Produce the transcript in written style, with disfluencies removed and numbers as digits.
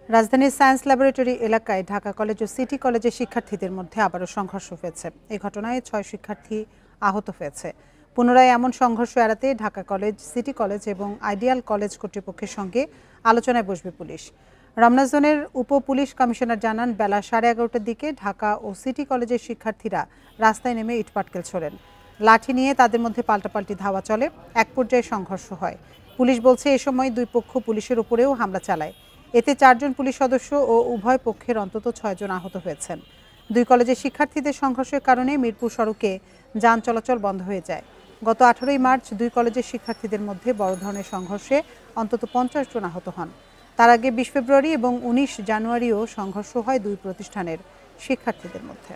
রাজধানীর science laboratory এলাকায় Dhaka college ও city কলেজের শিক্ষার্থীদের মধ্যে আবারও সংঘর্ষ হয়েছে। এই ঘটনায় 6 শিক্ষার্থী আহত হয়েছে। পুনরায় এমন সংঘর্ষ এড়াতে ঢাকা কলেজ, সিটি কলেজ এবং আইডিয়াল কলেজ কর্তৃপক্ষের সঙ্গে আলোচনায় বসবে পুলিশ। রমনা জোনের উপ পুলিশ কমিশনার জানান, বেলা 11:30টার দিকে ঢাকা ও সিটি কলেজের শিক্ষার্থীরা রাস্তায় নেমে ইটপাটকেল ছোড়েন। লাঠি নিয়ে তাদের মধ্যে পাল্টাপাল্টি ধাওয়া চলে। এক পর্যায়ে সংঘর্ষ হয়। পুলিশ বলছে, এ সময় দুই পক্ষ পুলিশের উপরেও হামলা চালায়। এতে 4 জন পুলিশ সদস্য ও উভয় পক্ষের অন্তত 6 জন আহত হয়েছেন। দুই কলেজের শিক্ষার্থীদের সংঘর্ষের কারণে মিরপুর সড়কে যান চলাচল বন্ধ হয়ে যায়। গত 18 মার্চ দুই কলেজের শিক্ষার্থীদের মধ্যে বড় ধরনের সংঘর্ষে অন্তত 50 জন আহত হন। তার আগে 20 ফেব্রুয়ারি এবং 19 জানুয়ারিও সংঘর্ষ হয় দুই প্রতিষ্ঠানের শিক্ষার্থীদের মধ্যে।